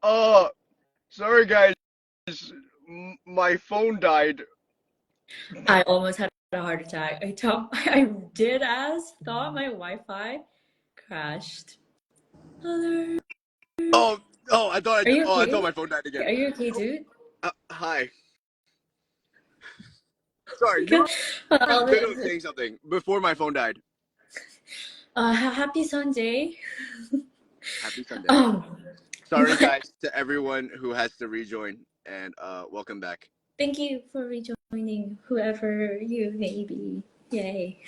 Uh, sorry guys, my phone died. I almost had a heart attack. I did as thought my Wi-Fi crashed. Hello. Oh, oh, Are you I thought okay? my phone died again. Are you okay, Oh, dude? hi. Sorry, you Good. were in Well, the middle of saying something before my phone died. happy Sunday. Happy Sunday. Um, Sorry but guys to everyone who has to rejoin, and welcome back. thank you for rejoining, whoever you may be. Yay.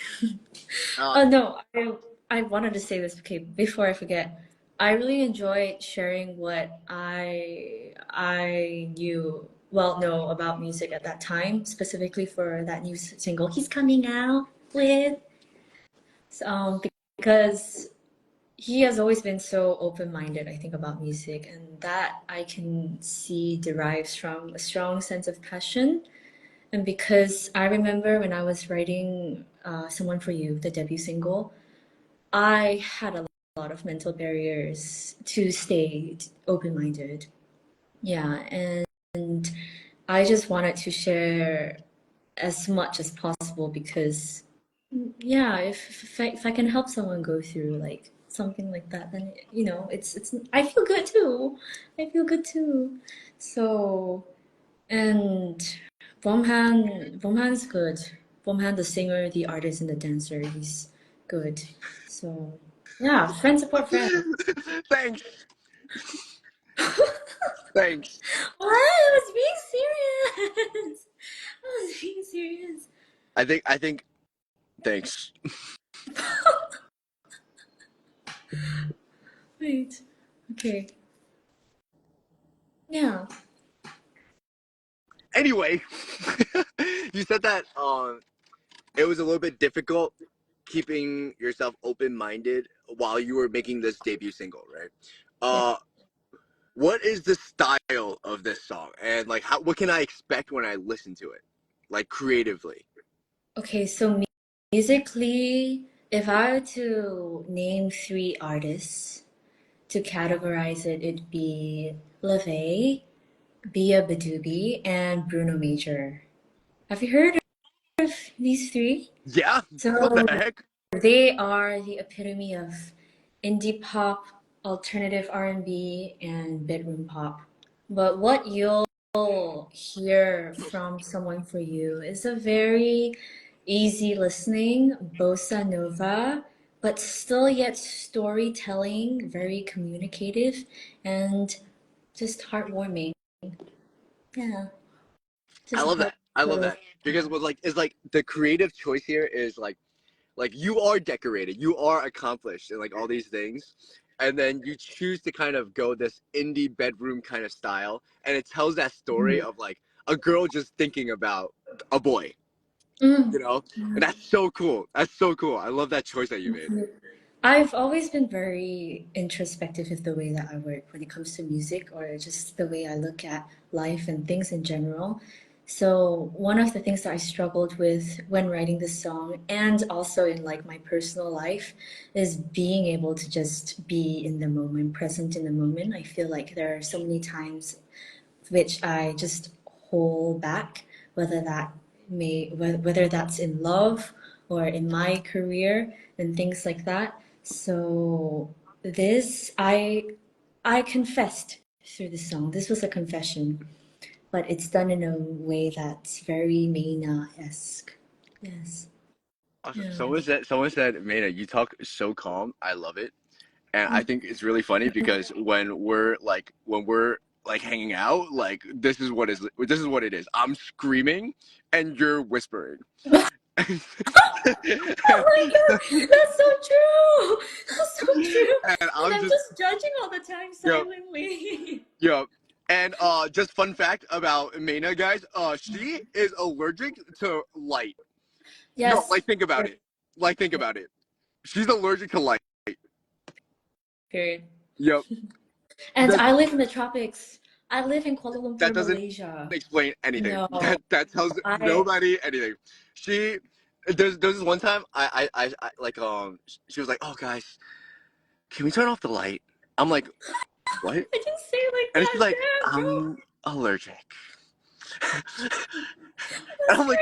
Uh, Oh no, I wanted to say this, okay, before I forget. I really enjoyed sharing what I knew, well, know about music at that time, specifically for that new single he's coming out with. Um, because he has always been so open-minded, I think, about music, and that I can see derives from a strong sense of passion. And because I remember when I was writing Someone for You, the debut single, I had a lot of mental barriers to stay open-minded. Yeah, and I just wanted to share as much as possible because, yeah, if I can help someone go through like something like that, then it's I feel good too. I feel good too. So, and Beomhan's good. Beomhan, the singer, the artist, and the dancer, he's good. So, yeah, friend support friend. thanks, thanks. What? I was being serious. I was being serious. I think thanks. Wait. Okay. Yeah. Anyway, you said that it was a little bit difficult keeping yourself open-minded while you were making this debut single, right? Yeah. Uh, what is the style of this song, and like what can I expect when I listen to it, like creatively? Okay, so musically, if I were to name three artists to categorize it, it'd be LaVey, Bia Badubi, and Bruno Major. Have you heard of these three? Yeah, what the So heck? they are the epitome of indie pop, alternative R&B, and bedroom pop. But what you'll hear from Someone for You is a very easy listening bossa nova, but still yet storytelling, very communicative, and just heartwarming. Yeah, I just a love heart. that. I love So that because what like is like the creative choice here is like you are decorated, you are accomplished, and like all these things, and then you choose to kind of go this indie bedroom kind of style, and it tells that story mm, of like a girl just thinking about a boy, mm, you know, and that's so cool. That's so cool. I love that choice that you made. mm. I've always been very introspective with the way that I work when it comes to music or just the way I look at life and things in general. So one of the things that I struggled with when writing this song and also in like my personal life is being able to just be in the moment, present in the moment. I feel like there are so many times which I just hold back, whether whether that's in love or in my career and things like that. So this I confessed through the song. This was a confession, but it's done in a way that's very Maina-esque. Yes. Awesome. Yeah. Someone said, Maina, you talk so calm. I love it. And I think it's really funny because when we're like hanging out, like this is what it is. I'm screaming and you're whispering. and Oh my God, that's so true. That's so true. And I'm I'm just just judging all the time yo silently. yo. And just fun fact about Maina, guys. She is allergic to light. No, Yes. like think about it. Like think about it. She's allergic to light. Period. Yep. And That I live in the tropics. I live in Kuala that Lumpur, doesn't Malaysia. explain anything. No, That tells I nobody anything. She there's this one time I like she was like, oh guys, can we turn off the light? I'm like, What? I didn't say it like And she's that. like, Damn, bro. I'm allergic. And That's I'm like,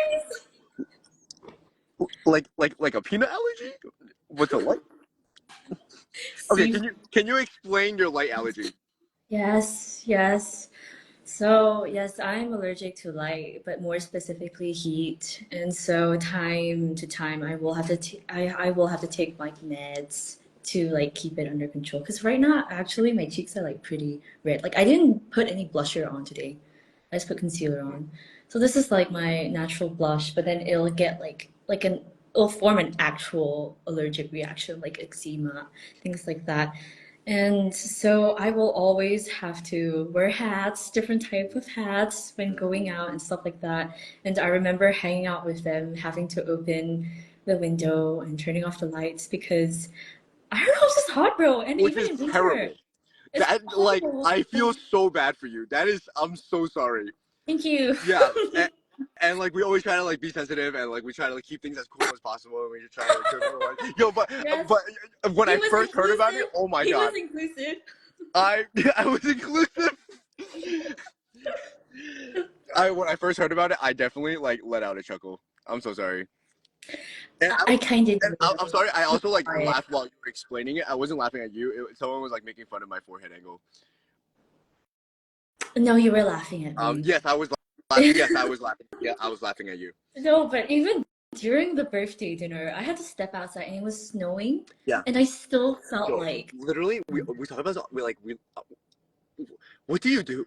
crazy. like a peanut allergy? What's a light? Okay, See? can you explain your light allergy? Yes, yes. So, yes, I'm allergic to light, but more specifically heat. And so time to time I will have to I will have to take like meds to like keep it under control. Because right now actually my cheeks are like pretty red. Like I didn't put any blusher on today. I just put concealer on. So this is like my natural blush, but then it'll get like an it'll form an actual allergic reaction like eczema, things like that. And so I will always have to wear hats, different type of hats when going out and stuff like that. And I remember hanging out with them, having to open the window and turning off the lights because I don't know, it's just hot, bro. And Which even is in winter, terrible. it's That like horrible. I feel so bad for you. That is I'm so sorry. Thank you. Yeah. And like we always try to like be sensitive and like we try to like keep things as cool as possible and we just try to like show people like yo Yes, but when he I was first heard about it, inclusive. oh my He was god. inclusive. I I was inclusive. I when I first heard about it, I definitely like let out a chuckle. I'm so sorry. And I kind of I'm do. sorry. I also like Sorry. laughed while you were explaining it. I wasn't laughing at you. Someone was like making fun of my forehead angle. No, you were laughing at me. Yes, I was laughing. Yes, I was laughing. Yeah, I was laughing at you. No, but even during the birthday dinner, I had to step outside and it was snowing, Yeah. and I still felt Yo, like literally, we talk about we what do you do?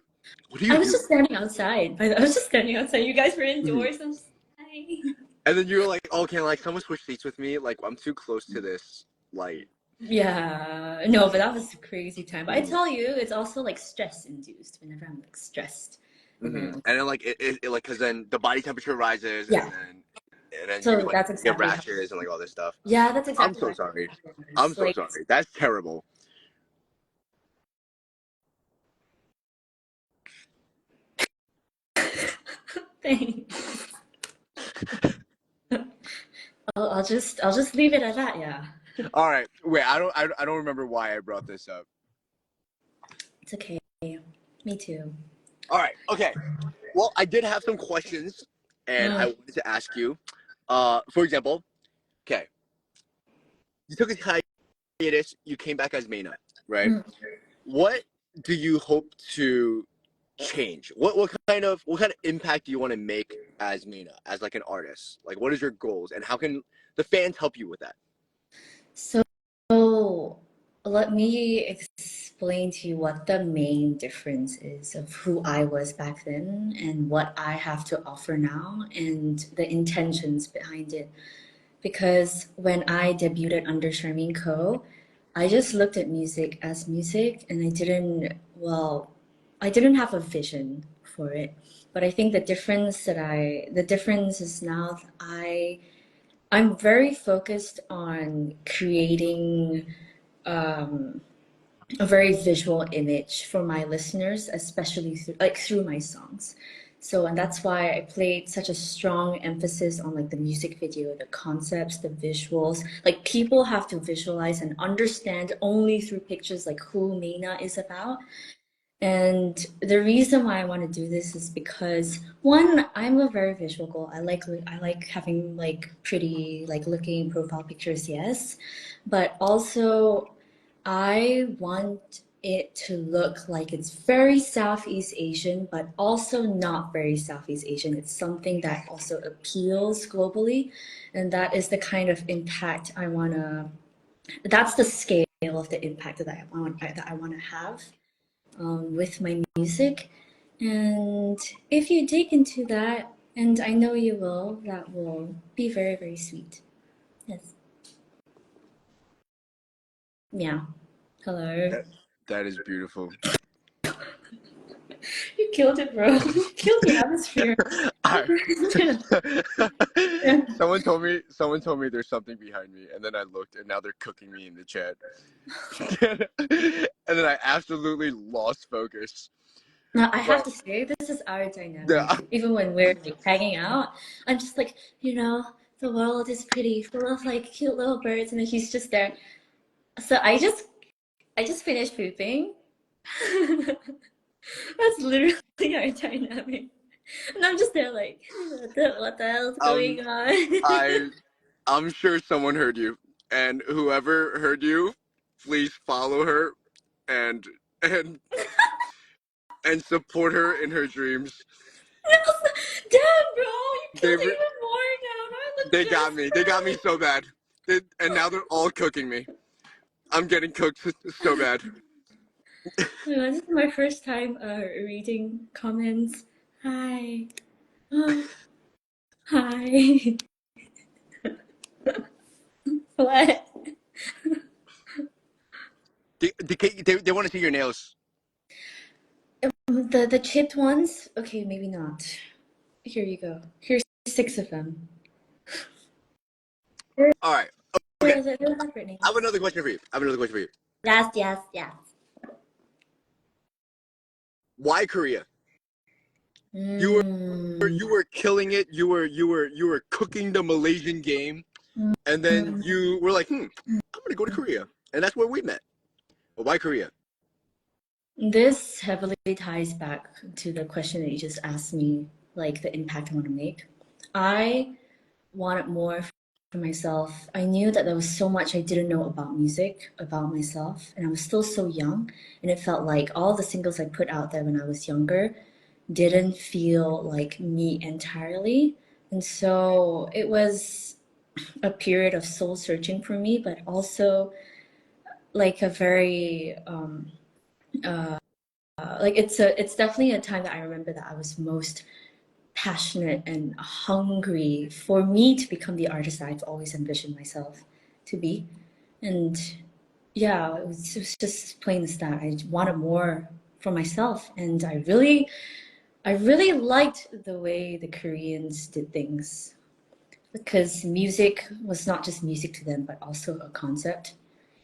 What do I you was do? just standing outside. I was just standing outside. You guys were Mhm. indoors. I'm just hi. And then you were like, "Oh, can like someone switch seats with me? Like I'm too close to this light." Yeah, no, but that was a crazy time. But I Mhm. tell you, it's also like stress induced whenever I'm like stressed. And Mhm. then And then like it like because then the body temperature rises yeah, and then you so like that's get exactly how. rashes and like all this stuff. Yeah, that's I'm exactly so what sorry. I'm happens. so Like, sorry. That's terrible. thanks. I'll just leave it at that. Yeah, All right. Wait, I don't remember why I brought this up. it's okay. Me too. All right. Okay. Well, I did have some questions and I Mm, wanted to ask you. For example, okay, you took a hiatus, you came back as Maina, right? mm. What do you hope to change? What kind of impact do you want to make as Maina, as like an artist? Like what is your goals and how can the fans help you with that? So let me explain to you what the main difference is of who I was back then and what I have to offer now and the intentions behind it. Because when I debuted under Charmine Co., I just looked at music as music and I didn't have a vision for it. But I think the difference is now I'm very focused on creating um, a very visual image for my listeners, especially through my songs. So, and that's why I played such a strong emphasis on like the music video, the concepts, the visuals. Like people have to visualize and understand only through pictures like who Mina is about. And the reason why I want to do this is because one, I'm a very visual girl. I like having like pretty like looking profile pictures, yes, but also I want it to look like it's very Southeast Asian, but also not very Southeast Asian. It's something that also appeals globally, and that is the kind of impact I wanna. That's the scale of the impact that I want to have with my music. And if you dig into that, and I know you will, that will be very, very sweet. Yes. Meow. Hello. That, that is beautiful. You killed it, bro. You killed the atmosphere. I, Yeah. someone told me there's something behind me and then I looked and now they're cooking me in the chat. And then I absolutely lost focus. Now, I have But to say, this is our yeah, dynamic. Even when we're like hanging out, I'm just like, the world is pretty, full of like cute little birds, and then he's just there. So I just finished pooping, That's literally our dynamic. And I'm just there like, what the hell's Um, going on? I I'm sure someone heard you, and whoever heard you, please follow her and and and support her in her dreams. Damn, bro, you They killed it re- even more now. Now I look they got me. They got me desperate. so bad. And now they're all cooking me. I'm getting cooked so bad. This is my first time reading comments. Hi. Oh, hi. What? They want to see your nails. The chipped ones? Okay, maybe not. Here you go. Here's 6 of them. All right. Okay. They're elaborate I have names. another question for you. I have another question for you. Yes, yes, yes. Why Korea? You were Mm, you were killing it. You were cooking the Malaysian game, and then mm. you were like, I'm gonna go to Korea, and that's where we met. But why Korea? This heavily ties back to the question that you just asked me, like the impact I want to make. I wanted more for myself. I knew that there was so much I didn't know about music, about myself, and I was still so young. And it felt like all the singles I put out there when I was younger didn't feel like me entirely. And so it was a period of soul searching for me, but also like a very like it's definitely a time that I remember that I was most passionate and hungry for me to become the artist that I've always envisioned myself to be. And yeah, it was just plain as that. I wanted more for myself, and I really liked the way the Koreans did things because music was not just music to them, but also a concept.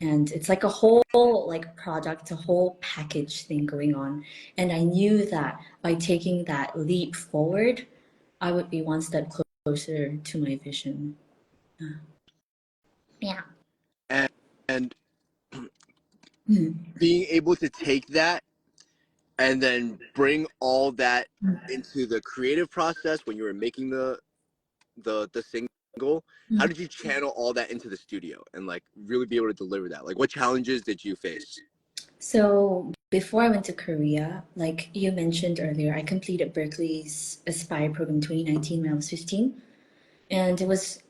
And it's like a whole like product, a whole package thing going on. And I knew that by taking that leap forward, I would be one step closer to my vision. Yeah. And, and Mm. being able to take that and then bring all that into the creative process when you were making the single. How did you channel all that into the studio and like really be able to deliver that? Like, what challenges did you face? So before I went to Korea, like you mentioned earlier, I completed Berkeley's Aspire program in 2019 when I was 15. And it was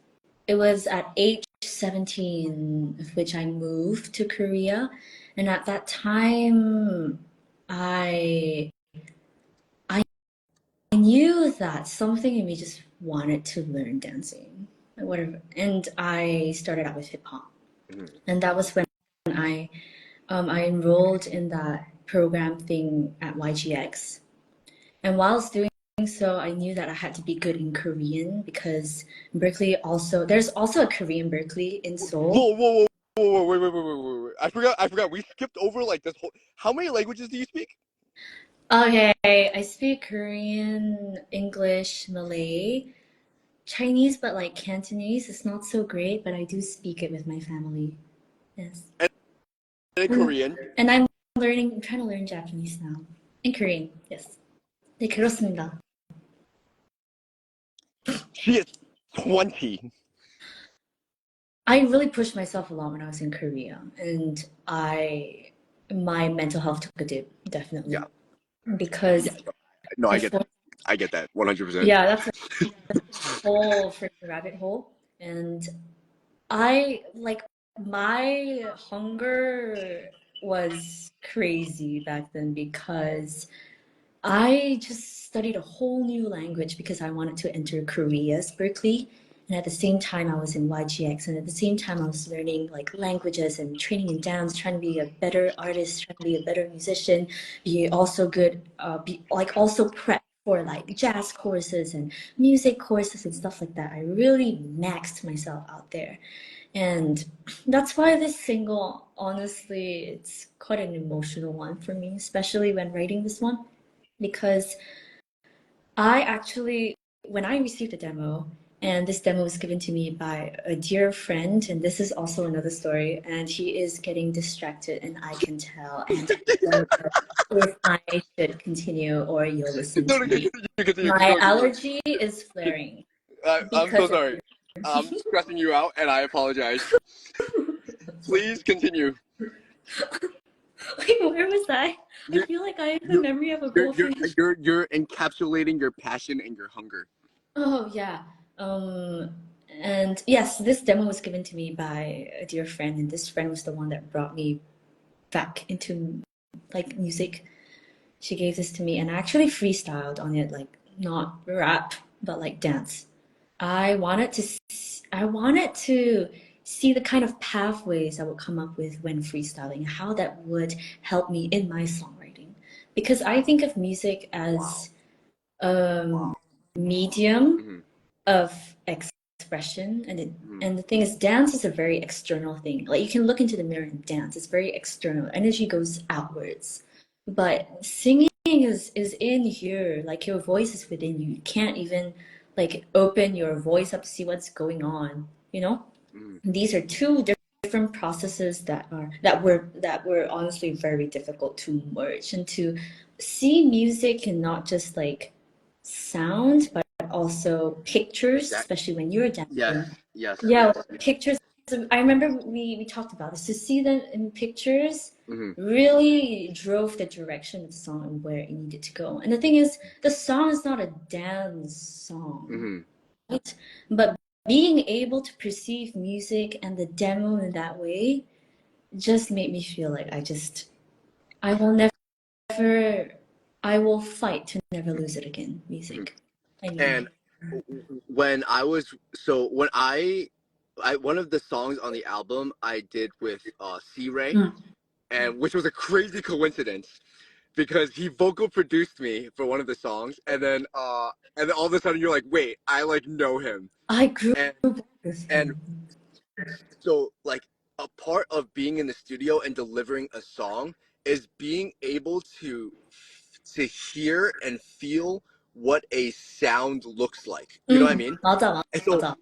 at age 17 of which I moved to Korea. And at that time, I I knew that something in me just wanted to learn dancing, whatever. And I started out with hip hop. Mhm. And that was when I enrolled in that program thing at YGX. And whilst doing so, I knew that I had to be good in Korean because there's also a Korean Berkeley in Seoul. Whoa, whoa, whoa, whoa, whoa, wait, wait, wait, wait, wait, wait. I forgot. We skipped over like this whole. How many languages do you speak? Okay, I speak Korean, English, Malay, Chinese, but like Cantonese is not so great, but I do speak it with my family. Yes. And And, Korean. and I'm trying to learn Japanese now. In Korean, yes. 네, 그렇습니다. She is 20. I really pushed myself a lot when I was in Korea, and my mental health took a dip, Yeah, definitely, because yeah. No, I get before, that. I get that 100%. yeah, that's a whole freaking rabbit hole, and I like my hunger was crazy back then because I just studied a whole new language because I wanted to enter Korea's Berkeley. And at the same time, I was in YGX. And at the same time, I was learning like languages and training in dance, trying to be a better artist, trying to be a better musician, be also good, be like also prep for like jazz courses and music courses and stuff like that. I really maxed myself out there. And that's why this single, honestly, it's quite an emotional one for me, especially when writing this one, because I actually, when I received the demo, And this demo was given to me by a dear friend, and this is also another story. And he is getting distracted, and I can tell. And I don't know if I should continue or you'll listen No, to no, me. you continue, keep My going, keep going. allergy is flaring I'm so because of sorry. I'm you. stressing you out, and I apologize. Please continue. Wait, where was I? I You, feel like I have the you, memory of a you're, you're, goldfish. you're encapsulating your passion and your hunger. Oh, yeah. Um, and yes, this demo was given to me by a dear friend, and this friend was the one that brought me back into like music. She gave this to me, and I actually freestyled on it, like not rap, but like dance. I wanted to, I wanted to see the kind of pathways I would come up with when freestyling, how that would help me in my songwriting. Because I think of music Wow. as a medium Mm-hmm. of expression, and Mm-hmm. and the thing is, dance is a very external thing. Like you can look into the mirror and dance. It's very external. Energy goes outwards, but singing is in here. Like your voice is within you. You can't even like open your voice up to see what's going on. You know, Mm-hmm. these are two different processes that were honestly very difficult to merge and to see music and not just like sound, but also pictures, Exact. especially when you're Yes. dancing. Yes. Yeah, Yes. pictures. I remember we talked about this. To see them in pictures Mm-hmm. really drove the direction of the song and where it needed to go. And the thing is, the song is not a dance song, Mm-hmm. right? But being able to perceive music and the demo in that way just made me feel like I will never, I will fight to never lose it again, Mm-hmm. music. I And mean, when I was so when I one of the songs on the album I did with C Ray, mm, and which was a crazy coincidence because he vocal produced me for one of the songs, and then all of a sudden you're like, wait, I like know him, I grew and up with and him. so like a part of being in the studio and delivering a song is being able to hear and feel what a sound looks like. You know what I mean? 맞아, And so, 맞아.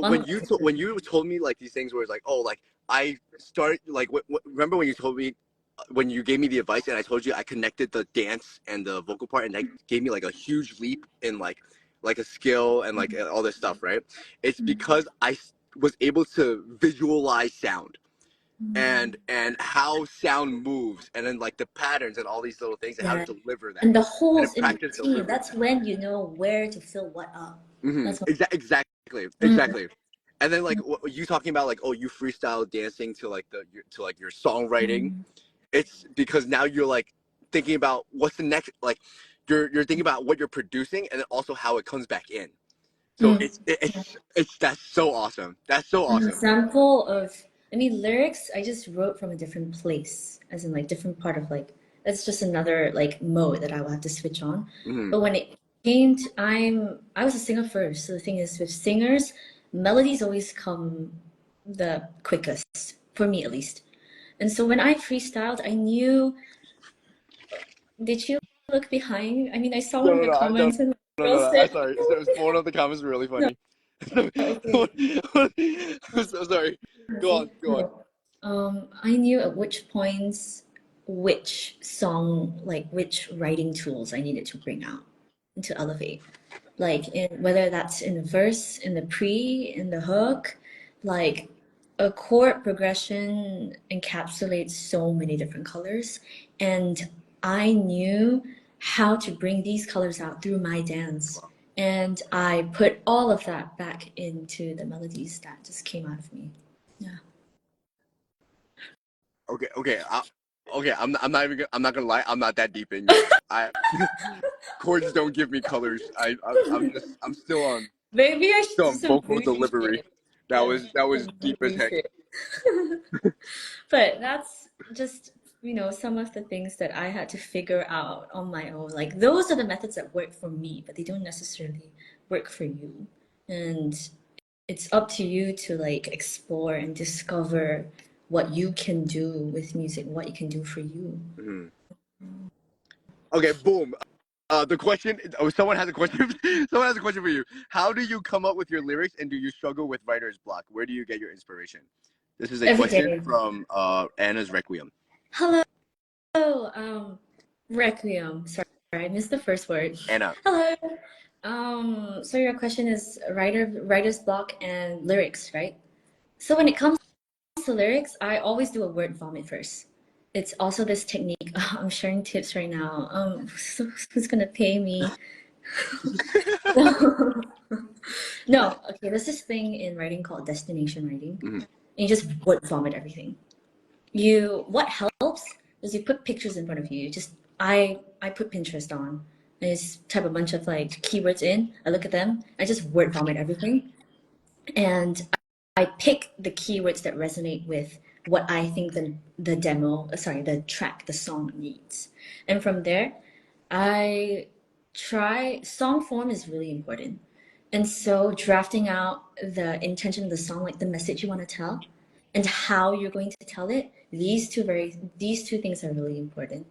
when 완전 when you told me like these things where it's like, oh, like I started like remember when you told me when you gave me the advice and I told you I connected the dance and the vocal part and that gave me like a huge leap in like a skill and like all this stuff, right? It's because I was able to visualize sound and how sound moves and then like the patterns and all these little things and how yeah. to deliver that And the and then holes in practice between, delivering that's that. when you know where to fill what up. That's when, Exactly, mm, exactly. And then like you talking about like oh you freestyle dancing to like to like your songwriting. mm, It's because now you're like thinking about what's the next like you're thinking about what you're producing and then also how it comes back in. So mm. it's that's so awesome. That's so An awesome. example of, I mean, lyrics, I just wrote from a different place, as in like different part of like, that's just another like mode that I will have to switch on. Hmm. But when it came to, I was a singer first. So the thing is with singers, melodies always come the quickest, for me at least. And so when I freestyled, I knew, did you look behind? I mean, I saw one No, of no, the no, no, comments and the no, no, girl no. I'm said, sorry. So, one of the comments is really no, funny. okay. I'm so sorry. Go on, go on. No. I knew at which points, which song, like which writing tools I needed to bring out and to elevate. Like in whether that's in the verse, in the pre, in the hook, like a chord progression encapsulates so many different colors. And I knew how to bring these colors out through my dance. And I put all of that back into the melodies that just came out of me. Yeah. Okay, okay, okay. I'm not even. I'm not gonna lie. I'm not that deep in yet. I chords don't give me colors. I'm Maybe I should still do on some vocal bougie delivery. shit. Yeah, That was some deep as bougie heck. shit. But that's just, you know, some of the things that I had to figure out on my own. Like those are the methods that work for me, but they don't necessarily work for you. And it's up to you to like explore and discover what you can do with music, what you can do for you. Mhm. Okay, boom. The question. Oh, someone has a question. Someone has a question for you. How do you come up with your lyrics, and do you struggle with writer's block? Where do you get your inspiration? This is a Every question day. from Anna's Requiem. Hello, Requiem. Sorry, I missed the first word. Anna. Hello. So your question is writer's block and lyrics, right? So when it comes to lyrics, I always do a word vomit first. It's also this technique. I'm sharing tips right now. So who's gonna pay me? No, okay, there's this thing in writing called destination writing. Mhm. And you just word vomit everything. What helps is you put pictures in front of you. I put Pinterest on. I just type a bunch of like keywords in. I look at them. I just word vomit everything, and I pick the keywords that resonate with what I think the track, the song needs, and from there, I try. Song form is really important, and so drafting out the intention of the song, like the message you want to tell, and how you're going to tell it. These two things are really important.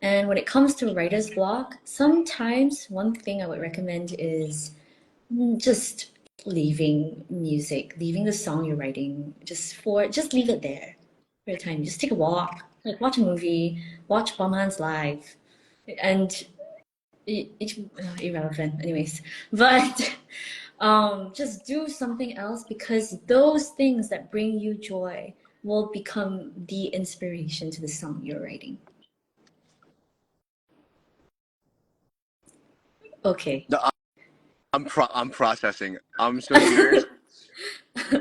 And when it comes to writer's block, sometimes one thing I would recommend is just leaving the song you're writing just leave it there for a time. Just take a walk, like watch a movie, watch Beomhan's live, and it's irrelevant, anyways. But just do something else because those things that bring you joy will become the inspiration to the song you're writing. Okay. No, I'm processing. I'm so serious.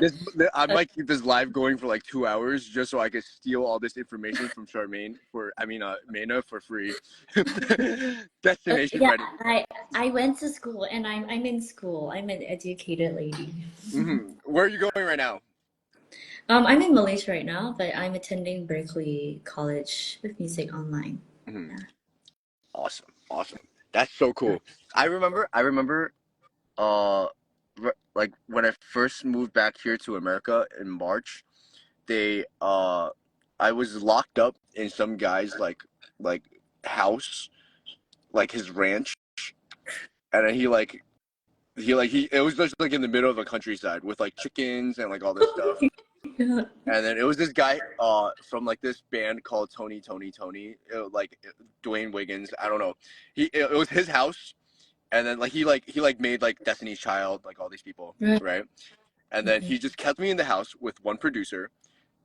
This I might keep this live going for like 2 hours just so I can steal all this information from Charmaine Maina for free. Destination Yeah, writing. I went to school and I'm in school. I'm an educated lady. Where are you going right now? I'm in Malaysia right now, but I'm attending Berkeley College with music online. Mhm. Yeah. Awesome, awesome. That's so cool. I remember, uh, like when I first moved back here to America in March, I was locked up in some guy's like house, like his ranch, and then it was just like in the middle of the countryside with like chickens and like all this stuff. Yeah. And then it was this guy from like this band called Tony, Dwayne Wiggins. I don't know. It was his house, and then he made like Destiny's Child, like all these people, Right. right? And then he just kept me in the house with one producer,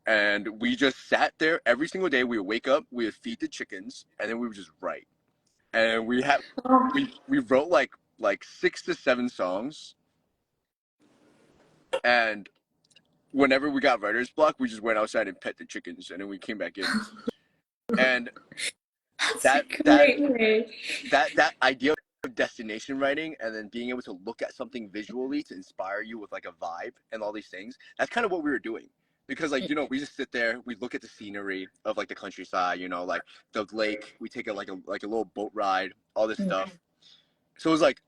and we just sat there every single day. We would wake up, we would feed the chickens, and then we would just write. And Oh, we wrote like 6 to 7 songs, and whenever we got writer's block, we just went outside and pet the chickens, and then we came back in. And that's a that that great way. that idea of destination writing, and then being able to look at something visually to inspire you with like a vibe and all these things, that's kind of what we were doing. Because we just sit there, we look at the scenery of like the countryside, like the lake, we take a little boat ride, all this Mm. stuff. So it was like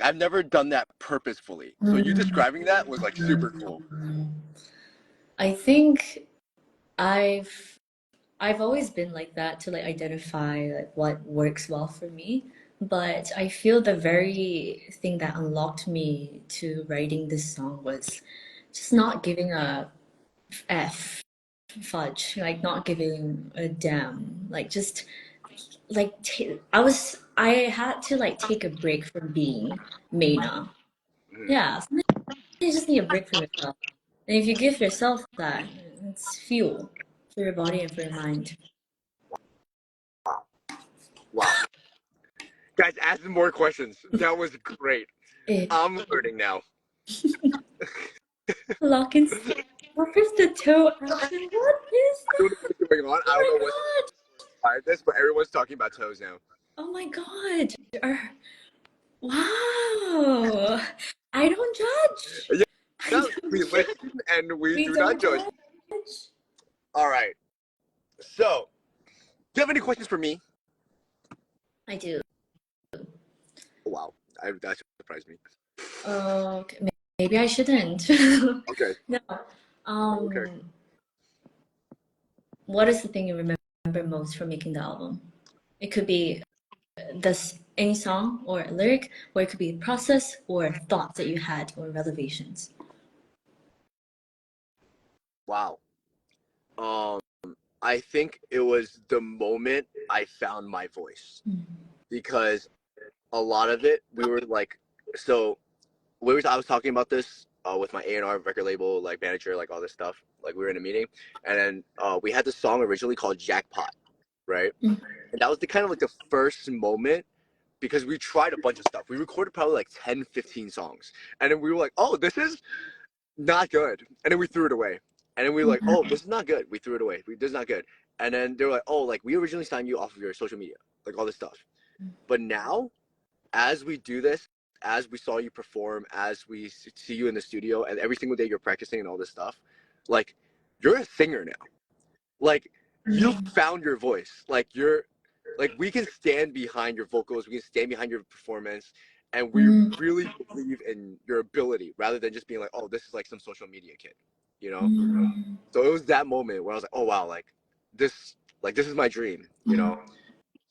I've never done that purposefully, so you Mm. describing that was like super cool. I think I've I've always been like that to like identify like what works well for me. But I feel the very thing that unlocked me to writing this song was just not giving a F fudge, like not giving a damn. Like just like I had to like take a break from being Maina. Mhm. Yeah, sometimes you just need a break from yourself. And if you give yourself that, it's fuel for your body and for your mind. Wow. Guys, ask more questions. That was great. Eh, I'm learning now. lock and step. What is the toe action? What is I don't know that? what's going on. I Oh don't know my what's god! behind this, but everyone's talking about toes now. Oh my god! Wow! I don't judge. Yeah, I yeah, don't we judge. listen and we We do not don't judge. judge. All right. So, do you have any questions for me? I do. Oh, wow, that surprised me. Okay, maybe I shouldn't. Okay. No. Okay. Um, what is the thing you remember most from making the album? It could be this any song or a lyric, or it could be a process or thoughts that you had or revelations. Wow. Um, I think it was the moment I found my voice Mm. because a lot of it we were like, so I was talking about this with my A&R record label like manager, like all this stuff. Like we were in a meeting, and then we had this song originally called Jackpot, right? Mm. And that was the kind of like the first moment because we tried a bunch of stuff. We recorded probably like 10, 15 songs, and then we were like, oh, this is not good, and then we threw it away. And then we were like, oh, this is not good. We threw it away. This is not good. And then they were like, oh, like we originally signed you off of your social media, like all this stuff. But now, as we do this, as we saw you perform, as we see you in the studio, and every single day you're practicing and all this stuff, like you're a singer now. Like you Mm. found your voice. Like we can stand behind your vocals, we can stand behind your performance, and we Mm. really believe in your ability rather than just being like, oh, this is like some social media kid, you know? Mm. So it was that moment where I was like, oh wow, this this is my dream, you Mm. know?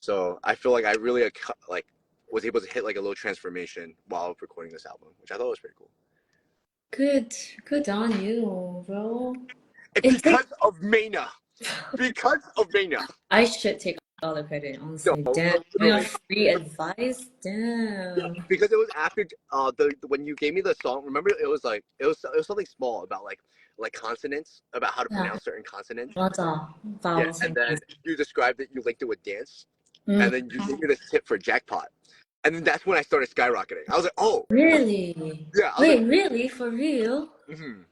So I feel like I really like was able to hit like a little transformation while recording this album, which I thought was pretty cool. Good, good on you, bro. And It takes. because of Maina, because of Maina. I should take all the credit, No, honestly. Damn, giving out literally. free advice. Yeah, Damn. because it was after when you gave me the song. Remember, it was something small about like consonants, about how to Yeah, pronounce certain consonants. 맞아. Yeah, Vowels and and then things. you described it. You linked it with dance, Mm. and then you gave me this tip for jackpot, and then that's when I started skyrocketing. I was like, oh, Really? yeah. I was like, Wait, really? For real? mm-hmm.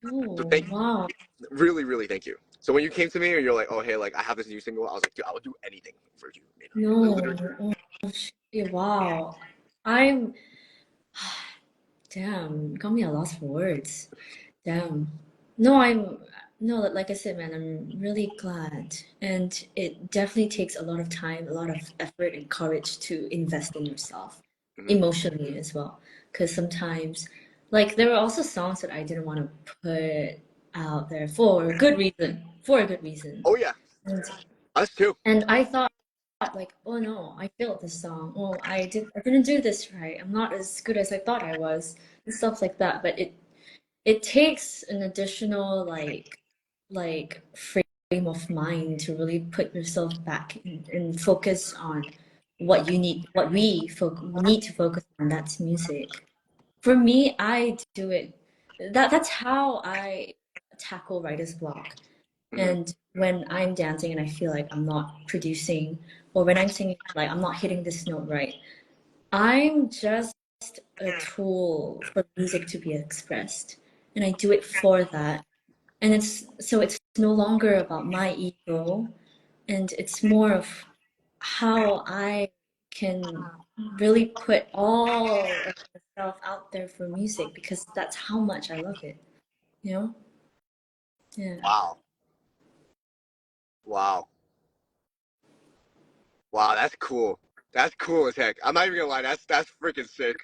So Oh, thank you, wow. really, really thank you. So when you came to me and you're like, oh hey, like I have this new single, I was like, dude, I would do anything for you, Mina. Like, No. literally. Oh, shit, wow. I'm, damn, got me a loss for words. Damn. No, no, like I said, man, I'm really glad. And it definitely takes a lot of time, a lot of effort and courage to invest in yourself, Mm-hmm. emotionally as well. Because sometimes, like, there were also songs that I didn't want to put out there for a good reason, for a good reason. Oh yeah, And us too. and I thought like, oh no, I failed this song. Oh, I didn't do this right. I'm not as good as I thought I was, and stuff like that. But it takes an additional like frame of mind to really put yourself back and focus on what we need to focus on. That's music. For me, I do it. That's how I tackle writer's block. Mm-hmm. And when I'm dancing and I feel like I'm not producing, or when I'm singing like I'm not hitting this note right, I'm just a tool for music to be expressed. And I do it for that. And it's no longer about my ego, and it's more of how I can really put all of myself out there for music because that's how much I love it, you know? Yeah. Wow, wow. Wow, that's cool. That's cool as heck. I'm not even gonna lie. That's freaking sick.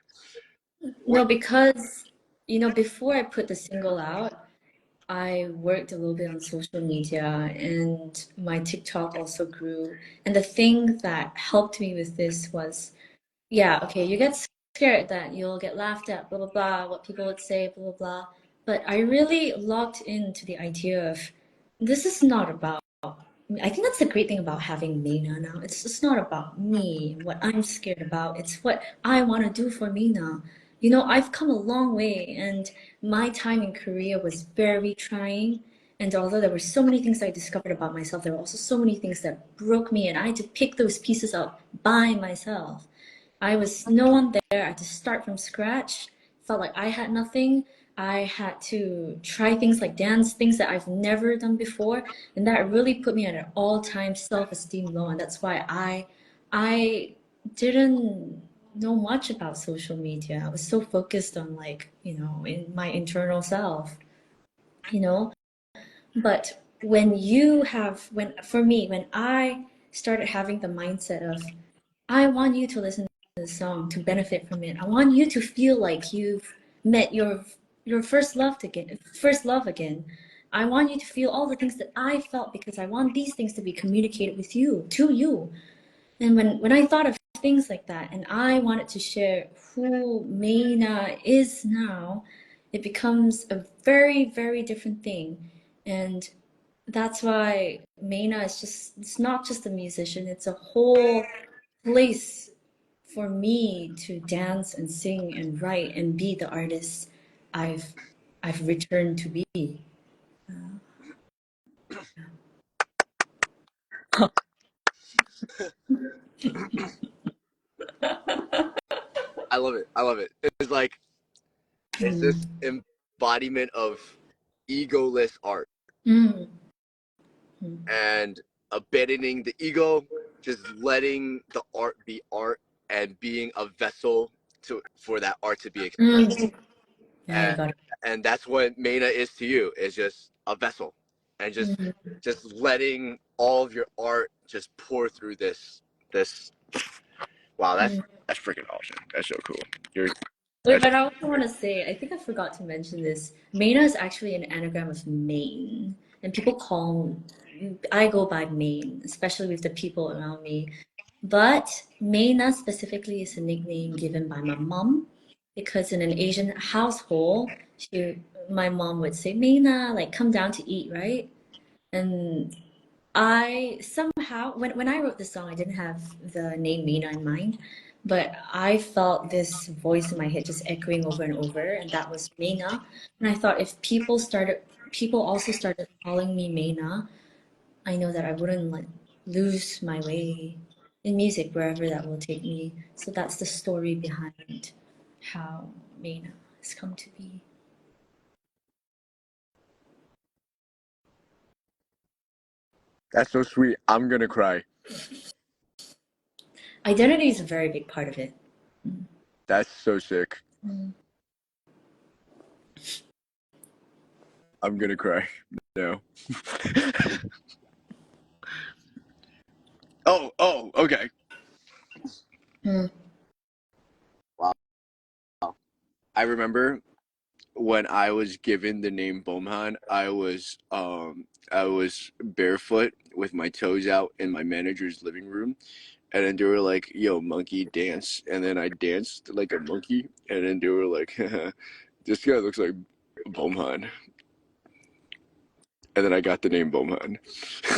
No, What? because, before I put the single out, I worked a little bit on social media and my TikTok also grew. And the thing that helped me with this was, yeah, okay, you get scared that you'll get laughed at, blah, blah, blah, what people would say, blah, blah, blah. But I really locked into the idea of this is not about, I think that's the great thing about having Mina now. It's just not about me, what I'm scared about. It's what I want to do for Mina. I've come a long way, and my time in Korea was very trying. And although there were so many things I discovered about myself, there were also so many things that broke me, and I had to pick those pieces up by myself. I was no one there. I had to start from scratch. Felt like I had nothing. I had to try things like dance, things that I've never done before, and that really put me at an all-time self-esteem low. And that's why I didn't know much about social media. I was so focused on like, in my internal self, you know. But for me, when I started having the mindset of I want you to listen to the song to benefit from it. I want you to feel like you've met your first love again. I want you to feel all the things that I felt because I want these things to be communicated with you, to you. And when I thought of things like that, and I wanted to share who Meina is now, it becomes a very, very different thing. And that's why Meina is just, it's not just a musician, it's a whole place for me to dance and sing and write and be the artist I've I've returned to be. I love it. I love it. It's like it's Mm. this embodiment of egoless art Mm. Mm. and abandoning the ego, just letting the art be art and being a vessel to for that art to be expressed. Mm. Yeah, you And got it. and that's what Mena is to you, is just a vessel. And Mm. just letting all of your art just pour through this wow, Mm. that's freaking awesome. That's so cool. You're Wait, that's but I also want to say, I think I forgot to mention this. Maina is actually an anagram of Maine, and people call I go by Maine, especially with the people around me. But Maina specifically is a nickname given by my mom because in an Asian household, my mom would say, Maina, like come down to eat, right? And I somehow, when I wrote this song, I didn't have the name Mina in mind, but I felt this voice in my head just echoing over and over, and that was Mina. And I thought if people also started calling me Mina, I know that I wouldn't like lose my way in music wherever that will take me. So that's the story behind how Mina has come to be. so sweet. I'm gonna cry. Identity is a very big part of it. That's so sick. Mm. I'm gonna cry. No. Oh, okay. Mm. Wow. I remember when I was given the name Beomhan, I was barefoot with my toes out in my manager's living room, and then they were like, "Yo, monkey, dance," and then I danced like a monkey, and then they were like, "This guy looks like Beomhan," and then I got the name Beomhan.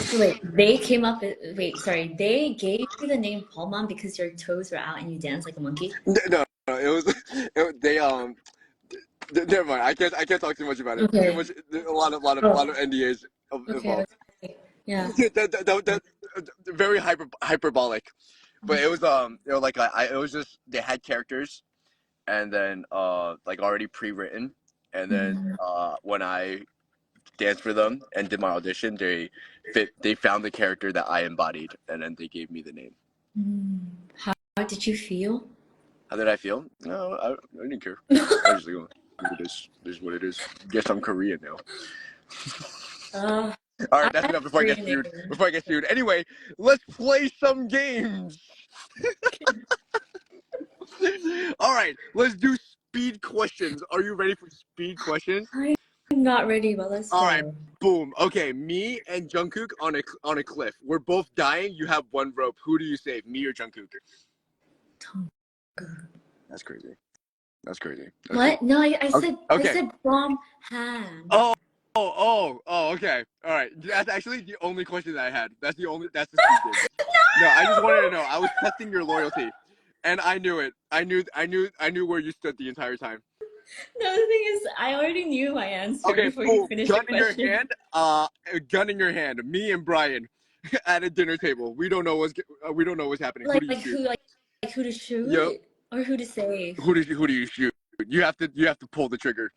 So wait, they came up with, wait, sorry, they gave you the name Palman because your toes were out and you danced like a monkey? No, it was they never mind. I can't talk too much about it. Too Okay. much. A Oh, lot of NDAs okay, involved. okay. Yeah. Very hyperbolic. But it was like it was just they had characters and then like already pre-written, and then Mm. when I danced for them and did my audition, they found the character that I embodied, and then they gave me the name. Mm. How did you feel? How did I feel? No, I didn't care. I was just like, oh, it is. This is what it is. Guess I'm Korean now. Uh, All I right, that's have enough a before I get Korean sued. name. Before I get sued. Anyway, let's play some games. All right, let's do speed questions. Are you ready for speed questions? I'm not ready, but let's All right, go. boom. Okay, me and Jungkook on a cliff. We're both dying. You have one rope. Who do you save, me or Jungkook? That's crazy. That's crazy. That's crazy. What? No, I Okay. said I Okay. said Beomhan. Oh. Okay. All right. That's actually the only question that I had. That's the speed game. No, I just wanted to know. I was testing your loyalty, and I knew it. I knew where you stood the entire time. No, the thing is, I already knew my answer Okay, before you boom. finished the Gun in your question. hand. Gun in your hand. Me and Brian at a dinner table. We don't know what's happening. Who do you shoot? Like who to Yep. shoot or who to save? Who do you shoot? You have to pull the trigger.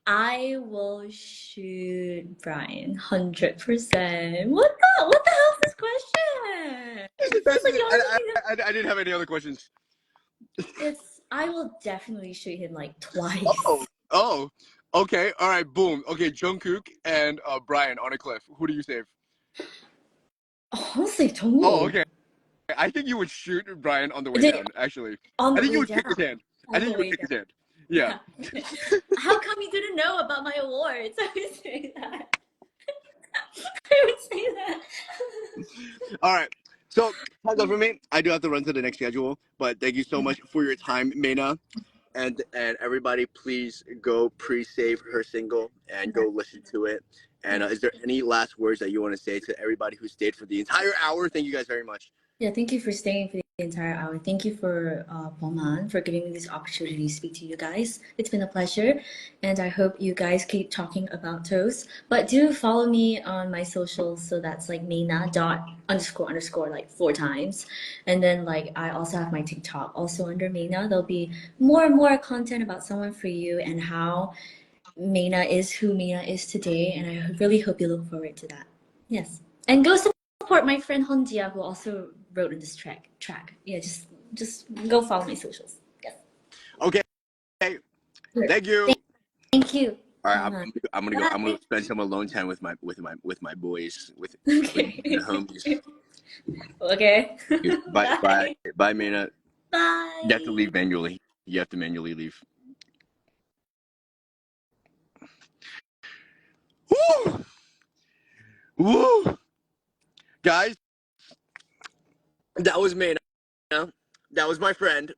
I will shoot Brian 100%. What the hell is this question? It's That's like it. the only thing that I didn't have any other questions. it's I will definitely shoot him like Oh, twice. oh, okay, all right, boom. Okay, Jungkook and Brian on a cliff. Who do you save? Honestly, Oh, Jongwoo. okay. I think you would shoot Brian on the way Did down. Actually, on I the think you way would kick down. his hand. I On think the you would way kick his down. hand. Yeah. How come you didn't know about my awards? I would say that. I would say that. All right. So That's all for me. I do have to run to the next schedule, but thank you so much for your time, Mena. And everybody, please go pre-save her single and go listen to it. And is there any last words that you want to say to everybody who stayed for the entire hour? Thank you guys very much. Yeah, thank you for staying for the entire hour. Thank you for Beomhan for giving me this opportunity to speak to you guys. It's been a pleasure, and I hope you guys keep talking about toes. But do follow me on my socials. So that's like Mina dot underscore underscore like 4 times, and then like I also have my TikTok also under Mina. There'll be more and more content about someone for you and how Mina is who Mina is today, and I really hope you look forward to that. Yes, and go support my friend Honjia who also wrote in this track. Yeah, just go follow my socials. Yes. Okay. Thank you. Thank you. All right, I'm gonna go. I'm Bye. gonna spend some alone time with my boys, with Okay. the homies. Okay. Bye, bye, Bye. bye, Mina. You have to Bye. leave manually. You have to manually leave. Woo! Woo! Guys, that was Mina. That was my friend.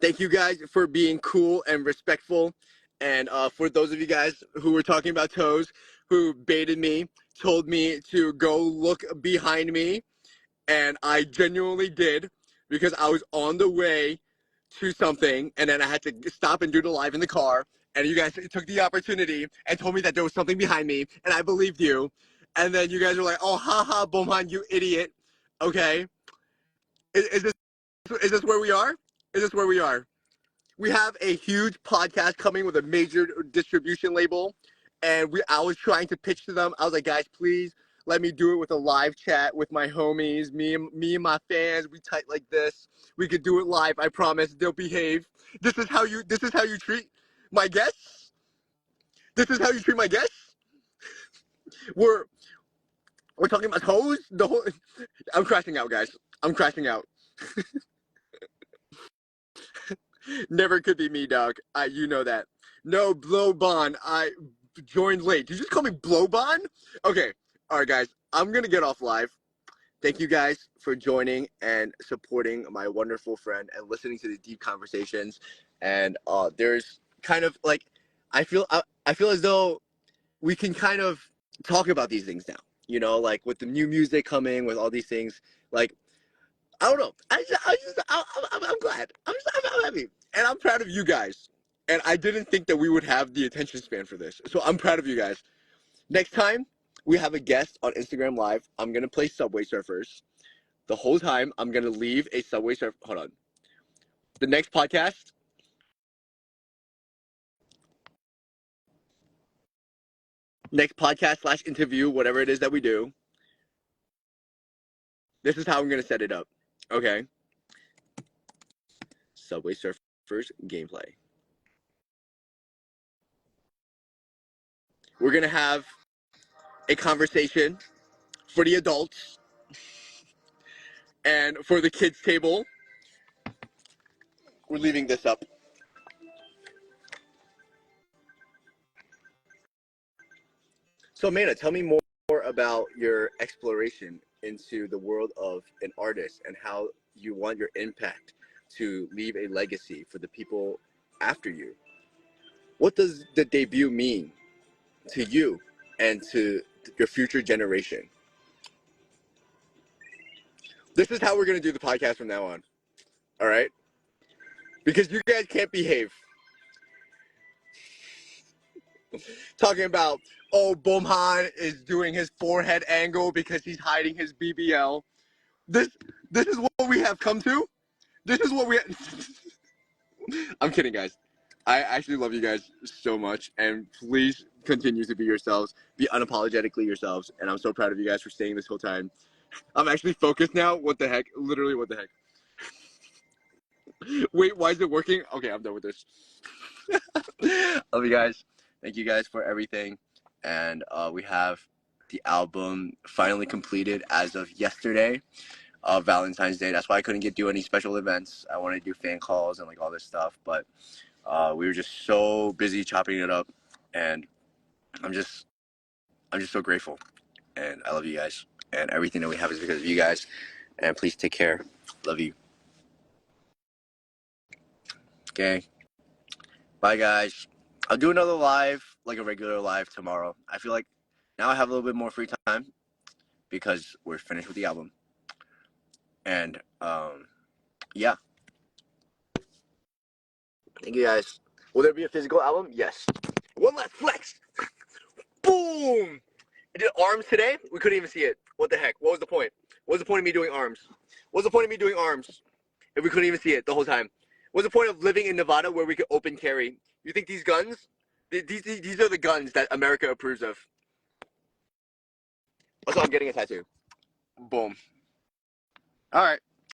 Thank you guys for being cool and respectful. And for those of you guys who were talking about toes, who baited me, told me to go look behind me, and I genuinely did because I was on the way to something, and then I had to stop and do the live in the car. And you guys took the opportunity and told me that there was something behind me, and I believed you. And then you guys were like, "Oh, haha, Beomhan, you idiot." Okay, is this where we are? Is this where we are? We have a huge podcast coming with a major distribution label, and I was trying to pitch to them. I was like, guys, please let me do it with a live chat with my homies, me and my fans. We tight like this. We could do it live. I promise. They'll behave. This is how you treat my guests. This is how you treat my guests. We're we're talking about toes. The whole. I'm crashing out, guys. I'm crashing out. Never could be me, dog. You know that. No, Blowbon. I joined late. Did you just call me Blowbon? Okay. All right, guys. I'm gonna get off live. Thank you guys for joining and supporting my wonderful friend and listening to the deep conversations. And there's kind of like, I feel as though we can kind of talk about these things now. You know, like with the new music coming, with all these things, like I don't know. I'm glad. I'm happy. And I'm proud of you guys. And I didn't think that we would have the attention span for this. So I'm proud of you guys. Next time we have a guest on Instagram Live, I'm going to play Subway Surfers. The whole time, I'm going to leave a Subway Surf. Hold on. The next podcast, slash interview, whatever it is that we do, this is how I'm going to set it up. Okay? Subway Surfers gameplay. We're going to have a conversation for the adults and for the kids table. We're leaving this up. So, Mana, tell me more about your exploration into the world of an artist and how you want your impact to leave a legacy for the people after you. What does the debut mean to you and to your future generation? This is how we're going to do the podcast from now on. All right? Because you guys can't behave. Talking about, oh, Beomhan is doing his forehead angle because he's hiding his BBL. This is what we have come to. This is what we. I'm kidding, guys. I actually love you guys so much, and please continue to be yourselves. Be unapologetically yourselves, and I'm so proud of you guys for staying this whole time. I'm actually focused now. What the heck? Literally, what the heck? Wait, why is it working? Okay, I'm done with this. Love you guys. Thank you guys for everything, and we have the album finally completed as of yesterday. Valentine's Day. That's why I couldn't do any special events. I wanted to do fan calls and like all this stuff, but we were just so busy chopping it up, and I'm just so grateful, and I love you guys. and everything that we have is because of you guys. And please take care. Love you. Okay. Bye, guys. I'll do another live, like a regular live tomorrow. I feel like now I have a little bit more free time because we're finished with the album. And yeah. Thank you guys. Will there be a physical album? Yes. One last flex. Boom. I did arms today. We couldn't even see it. What the heck? What was the point? What was the point of me doing arms? What's the point of me doing arms if we couldn't even see it the whole time? What's the point of living in Nevada where we could open carry? You think these guns? These are the guns that America approves of. Also, I'm getting a tattoo. Boom. All right.